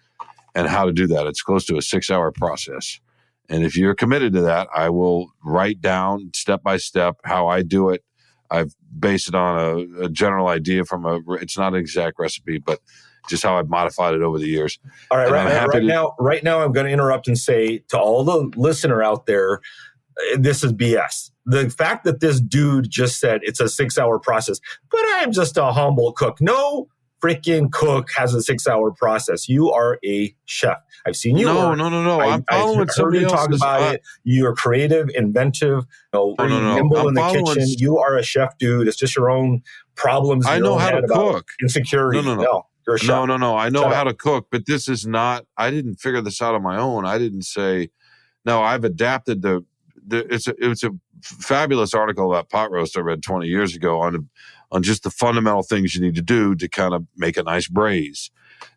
and how to do that. It's close to a 6-hour process. And if you're committed to that, I will write down step by step how I do it. I've based it on a general idea it's not an exact recipe, but just how I've modified it over the years.
All right, right now I'm going to interrupt and say to all the listener out there, this is BS. The fact that this dude just said it's a 6-hour process, but I'm just a humble cook. No freaking cook has a 6-hour process. You are a chef. I've seen you work.
No. I'm following somebody
else's. Talk about it. You're creative, inventive, nimble in the kitchen. You are a chef, dude. It's just your own problems.
I know how to cook.
Insecurity.
No.
You're a chef.
No. I know how to cook, but this is not. I didn't figure this out on my own. I didn't say. No, I've adapted it's a fabulous article about pot roast I read 20 years ago on just the fundamental things you need to do to kind of make a nice braise,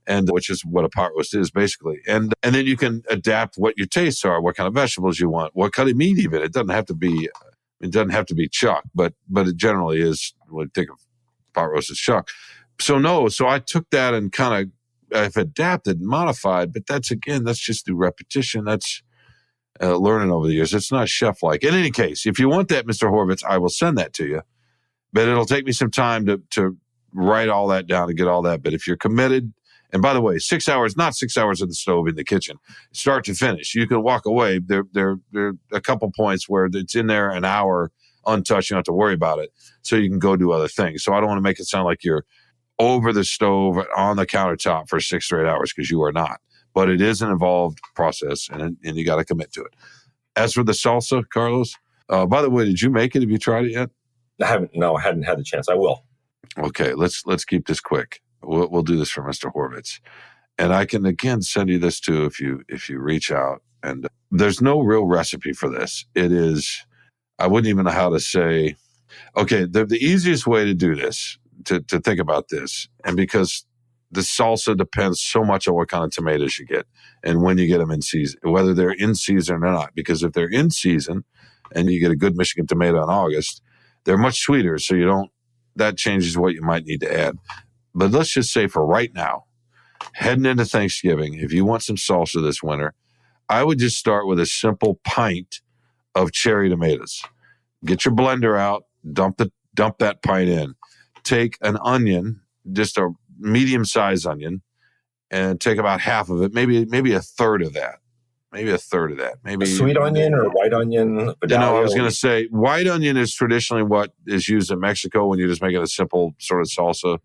and which is what a pot roast is basically. And then you can adapt what your tastes are, what kind of vegetables you want, what kind of meat even. It doesn't have to be chuck, but it generally is. When you think of pot roast as chuck. So I took that and kind of I've adapted and modified, but that's just through repetition. That's learning over the years. It's not chef-like. In any case, if you want that, Mr. Horvitz, I will send that to you. But it'll take me some time to write all that down and get all that. But if you're committed, and by the way, 6 hours, not 6 hours at the stove in the kitchen, start to finish. You can walk away. There are a couple points where it's in there an hour untouched. You don't have to worry about it. So you can go do other things. So I don't want to make it sound like you're over the stove on the countertop for 6 or 8 hours, because you are not. But it is an involved process, and you got to commit to it. As for the salsa, Carlos, by the way, did you make it? Have you tried it yet?
I haven't. No, I hadn't had the chance. I will.
Okay, let's keep this quick. We'll do this for Mr. Horvitz, and I can again send you this too if you reach out. And there's no real recipe for this. It is. I wouldn't even know how to say. Okay, the easiest way to do this, to think about this, and because the salsa depends so much on what kind of tomatoes you get and when you get them in season, whether they're in season or not. Because if they're in season and you get a good Michigan tomato in August, they're much sweeter. So that changes what you might need to add. But let's just say for right now, heading into Thanksgiving, if you want some salsa this winter, I would just start with a simple pint of cherry tomatoes. Get your blender out, dump that pint in. Take an onion, just a medium-sized onion, and take about half of it, maybe a third of that. Maybe a sweet onion or white onion. I was going to say white onion is traditionally what is used in Mexico when you're just making a simple sort of salsa,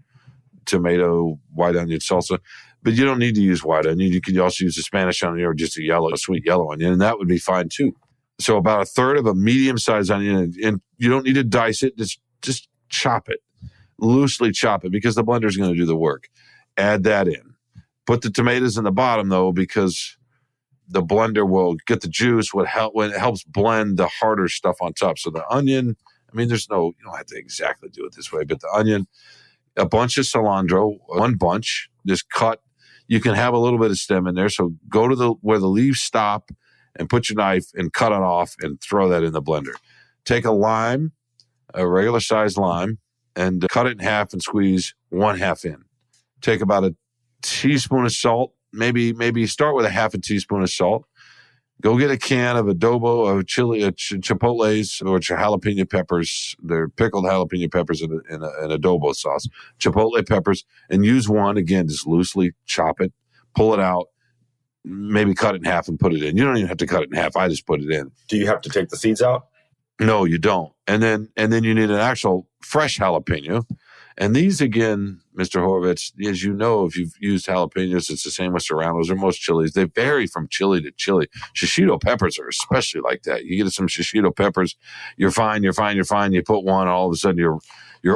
tomato, white onion salsa. But you don't need to use white onion. You could also use a Spanish onion or just a sweet yellow onion, and that would be fine too. So about a third of a medium-sized onion, and you don't need to dice it. Just chop it. Loosely chop it, because the blender is going to do the work. Add that in. Put the tomatoes in the bottom, though, because the blender will get the juice when it helps blend the harder stuff on top. So the onion, you don't have to exactly do it this way, but the onion, a bunch of cilantro, one bunch, just cut. You can have a little bit of stem in there. So go to where the leaves stop and put your knife and cut it off and throw that in the blender. Take a lime, a regular sized lime, and cut it in half and squeeze 1/2 in. Take about a teaspoon of salt. Maybe start with a half a teaspoon of salt. Go get a can of adobo, of chili, chipotles, or jalapeno peppers. They're pickled jalapeno peppers in an adobo sauce. Chipotle peppers, and use one. Again, just loosely chop it, pull it out, maybe cut it in half and put it in. You don't even have to cut it in half. I just put it in.
Do you have to take the seeds out?
No, you don't. And then you need an actual fresh jalapeno. And these, again, Mr. Horvitz, as you know, if you've used jalapenos, it's the same with serranos or most chilies. They vary from chili to chili. Shishito peppers are especially like that. You get some shishito peppers, you're fine. You put one, all of a sudden you're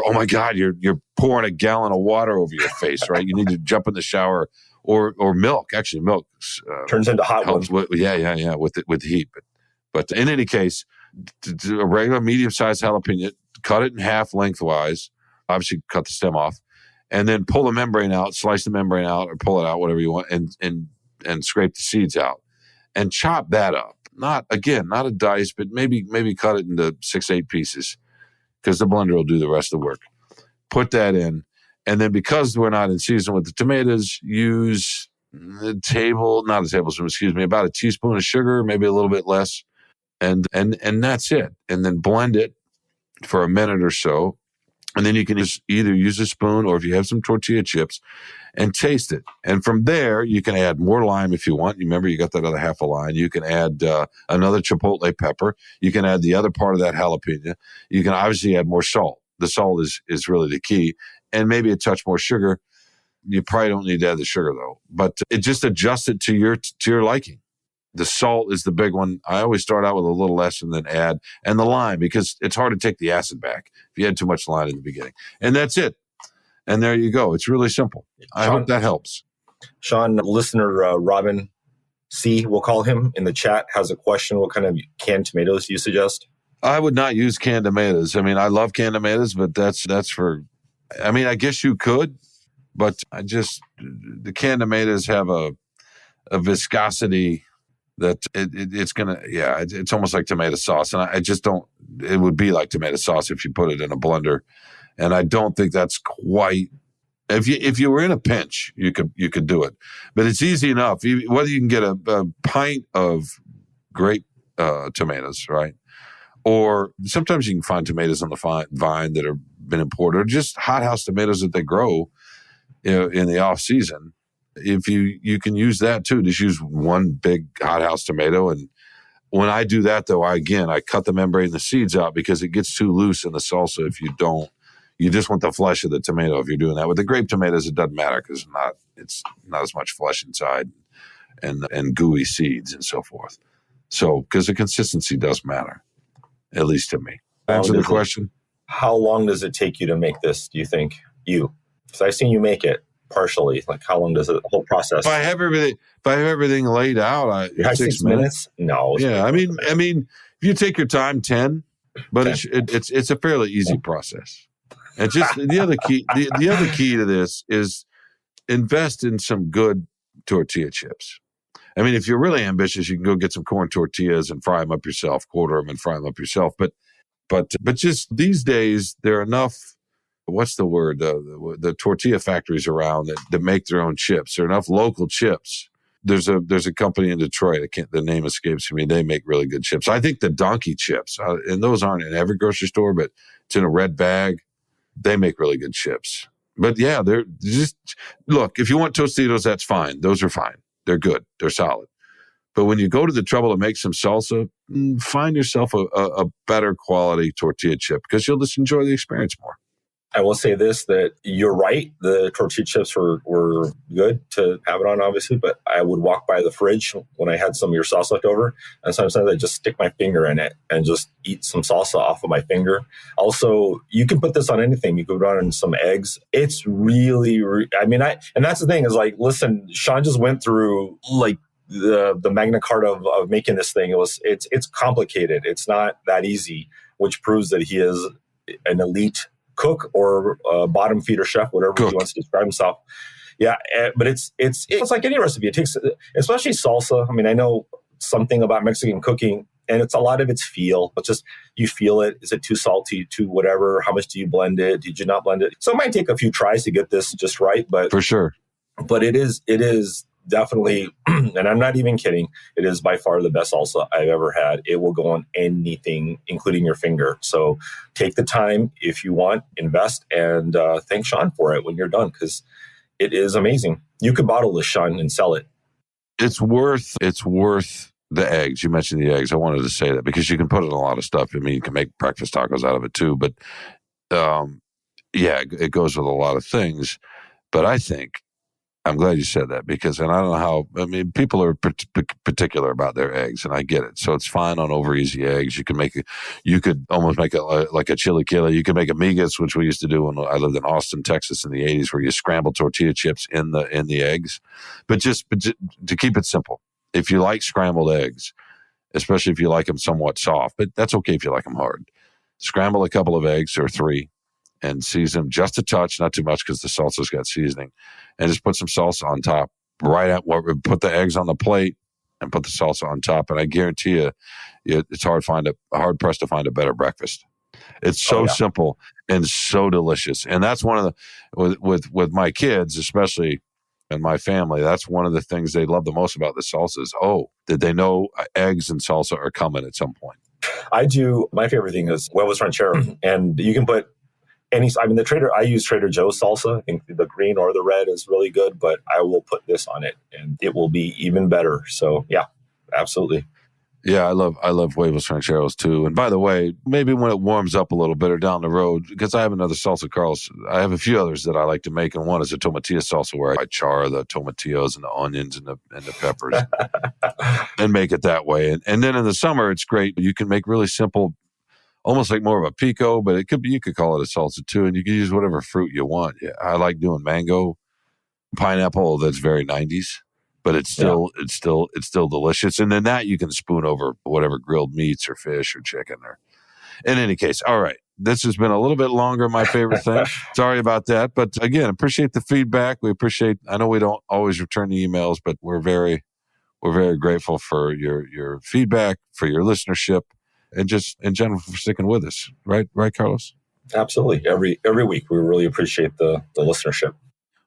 oh my God, you're pouring a gallon of water over your face, right? You need to jump in the shower or milk. Actually, milk
turns into hot ones.
With the heat. But in any case, a regular medium-sized jalapeno, cut it in half lengthwise. Obviously, cut the stem off, and then pull the membrane out, slice the membrane out, or pull it out, whatever you want, and scrape the seeds out, and chop that up. Not a dice, but maybe cut it into 6-8 pieces, because the blender will do the rest of the work. Put that in, and then because we're not in season with the tomatoes, use about a teaspoon of sugar, maybe a little bit less, and that's it. And then blend it for a minute or so. And then you can just either use a spoon or if you have some tortilla chips and taste it. And from there, you can add more lime if you want. You remember, you got that other half a lime. You can add another chipotle pepper. You can add the other part of that jalapeno. You can obviously add more salt. The salt is really the key. And maybe a touch more sugar. You probably don't need to add the sugar, though. But it just adjusts it to your liking. The salt is the big one. I always start out with a little less and then add. And the lime, because it's hard to take the acid back if you had too much lime in the beginning. And that's it. And there you go. It's really simple. I hope that helps.
Sean, listener Robin C., we'll call him, in the chat, has a question. What kind of canned tomatoes do you suggest?
I would not use canned tomatoes. I mean, I love canned tomatoes, but that's for, I mean, I guess you could, but the canned tomatoes have a viscosity that it's going to, it's almost like tomato sauce. And I just don't, it would be like tomato sauce if you put it in a blender. And I don't think that's quite, if you were in a pinch, you could do it. But it's easy enough. Whether you can get a pint of grape tomatoes, right? Or sometimes you can find tomatoes on the vine that have been imported, or just hothouse tomatoes that they grow in the off season. If you can use that too, just use one big hothouse tomato. And when I do that, though, I cut the membrane and the seeds out because it gets too loose in the salsa if you don't. You just want the flesh of the tomato if you're doing that. With the grape tomatoes, it doesn't matter because it's not as much flesh inside and gooey seeds and so forth. So, because the consistency does matter, at least to me. Answer the question?
How long does it take you to make this, do you think? Because I've seen you make it partially. Like, how long does the whole process?
If I have everything laid out, 6 minutes.
No.
Yeah, I mean, if you take your time, 10, but 10. It's a fairly easy process. And just the other key to this is invest in some good tortilla chips. I mean, if you're really ambitious, you can go get some corn tortillas and fry them up yourself, quarter them and fry them up yourself. But just these days, there are enough. What's the word? The tortilla factories around that make their own chips. There are enough local chips. There's a company in Detroit. The name escapes me. They make really good chips. I think the Donkey chips, and those aren't in every grocery store, but it's in a red bag. They make really good chips. But yeah, they're just, look, if you want Tostitos, that's fine. Those are fine. They're good. They're solid. But when you go to the trouble to make some salsa, find yourself a better quality tortilla chip because you'll just enjoy the experience more.
I will say this, that you're right. The tortilla chips were good to have it on, obviously, but I would walk by the fridge when I had some of your sauce left over, and sometimes I just stick my finger in it and just eat some salsa off of my finger. Also, you can put this on anything. You can put it on some eggs. It's really, and that's the thing is like, listen, Sean just went through like the Magna Carta of making this thing. It's complicated. It's not that easy, which proves that he is an elite cook or bottom feeder chef, whatever he wants to describe himself. Yeah, but it's like any recipe. It takes, especially salsa. I mean, I know something about Mexican cooking, and it's a lot of its feel. It's just, you feel it. Is it too salty? Too whatever? How much do you blend it? Did you not blend it? So it might take a few tries to get this just right, but
for sure.
But it is definitely, and I'm not even kidding, it is by far the best salsa I've ever had. It will go on anything, including your finger. So take the time if you want, invest, and thank Sean for it when you're done, because it is amazing. You could bottle this, Sean, and sell it. It's worth
the eggs. You mentioned the eggs. I wanted to say that because you can put in a lot of stuff. I mean, you can make breakfast tacos out of it too, but it goes with a lot of things. But I'm glad you said that because, and I don't know how, I mean, people are particular about their eggs, and I get it. So it's fine on over easy eggs. You could almost make it like a chilaquila. You could make amigas, which we used to do when I lived in Austin, Texas in the 80s, where you scramble tortilla chips in the eggs. But to keep it simple, if you like scrambled eggs, especially if you like them somewhat soft, but that's okay if you like them hard, scramble a couple of eggs or 3 and season them just a touch, not too much because the salsa's got seasoning, and just put some salsa on top. Put the eggs on the plate and put the salsa on top, and I guarantee you, it's hard pressed to find a better breakfast. It's so simple and so delicious, and that's one of the with my kids, especially and my family. That's one of the things they love the most about the salsa is, did they know eggs and salsa are coming at some point?
I do. My favorite thing is huevos ranchero, and you can put I use Trader Joe's salsa. I think the green or the red is really good, but I will put this on it and it will be even better. So yeah, absolutely.
Yeah, I love huevos rancheros too. And by the way, maybe when it warms up a little bit or down the road, because I have another salsa, Carlos, I have a few others that I like to make, and one is a tomatilla salsa where I char the tomatillos and the onions and the peppers and make it that way. And then in the summer, it's great. You can make really simple, almost like more of a pico, but you could call it a salsa too, and you can use whatever fruit you want. Yeah, I like doing mango, pineapple. That's very 90s. But it's still delicious. And then that you can spoon over whatever grilled meats or fish or chicken or in any case. All right. This has been a little bit longer, my favorite thing. Sorry about that. But again, appreciate the feedback. I know we don't always return the emails, but we're very grateful for your feedback, for your listenership, and just in general for sticking with us. Right, Carlos?
Absolutely. Every week. We really appreciate the listenership.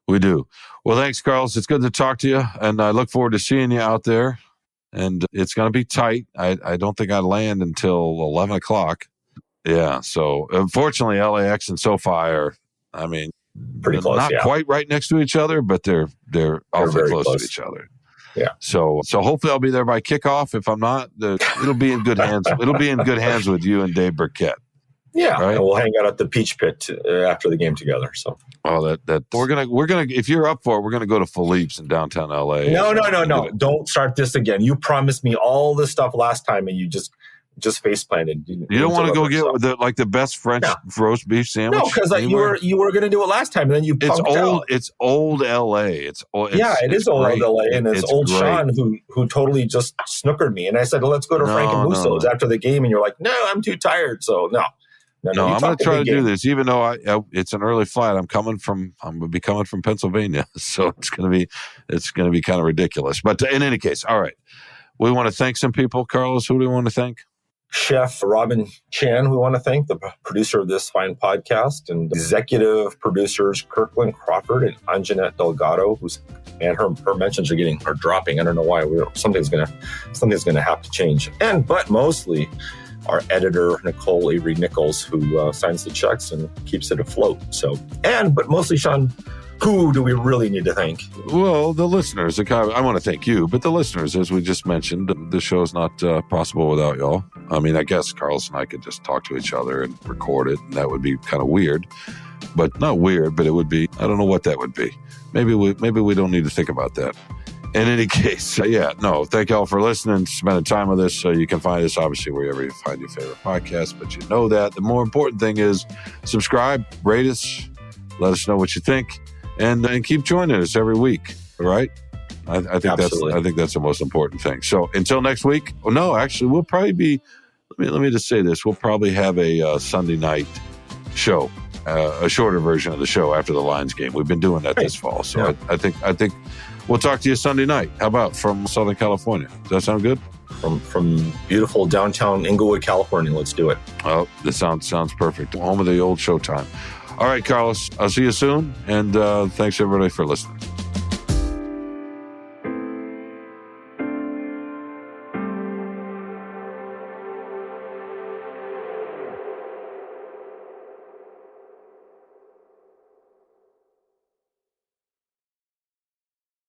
We do. Well, thanks, Carlos. It's good to talk to you, and I look forward to seeing you out there. And it's going to be tight. I don't think I land until 11 o'clock. Yeah, so unfortunately, LAX and SoFi are,
pretty close,
not quite right next to each other, but they're awfully close to each other.
Yeah.
So hopefully I'll be there by kickoff. If I'm not, it'll be in good hands. It'll be in good hands with you and Dave Burkett.
Yeah,
right?
And we'll hang out at the Peach Pit after the game together. So,
that we're gonna if you're up for it, we're gonna go to Philippe's in downtown LA.
No! Don't start this again. You promised me all this stuff last time, and you just face planted.
You don't want to go get the best French roast beef sandwich?
No, because you were going to do it last time, and then you punked out.
It's old LA. It is
old
great.
LA, and it's old great. Sean who totally just snookered me. And I said, well, let's go to Frank and Musso's after the game, and you're like, no, I'm too tired. So no.
No, I'm going to try to do this, even though it's an early flight. I'm going to be coming from Pennsylvania, so it's going to be kind of ridiculous. But in any case, all right, we want to thank some people. Carlos, who do we want to thank?
Chef Robin Chan, we want to thank, the producer of this fine podcast, and executive producers Kirkland Crawford and Anjanette Delgado, her mentions are dropping. I don't know why. Something's going to have to change. But mostly our editor, Nicole Avery Nichols, who signs the checks and keeps it afloat. But mostly, Sean, who do we really need to thank?
Well, the listeners. I want to thank you, but the listeners, as we just mentioned, the show's not possible without y'all. I guess Carlos and I could just talk to each other and record it, and that would be kind of weird. But not weird, but it would be, I don't know what that would be. Maybe we don't need to think about that. In any case, thank y'all for listening, spending time with us. So you can find us, obviously, wherever you find your favorite podcast. But you know that the more important thing is subscribe, rate us, let us know what you think, and keep joining us every week. All right? I think that's the most important thing. So until next week. Oh, no, actually, we'll probably be. Let me just say this: we'll probably have a Sunday night show, a shorter version of the show after the Lions game. We've been doing that this fall, so I think. We'll talk to you Sunday night. How about from Southern California? Does that sound good?
From beautiful downtown Inglewood, California. Let's do it.
Oh, this sounds perfect. Home of the old Showtime. All right, Carlos. I'll see you soon. And thanks, everybody, for listening.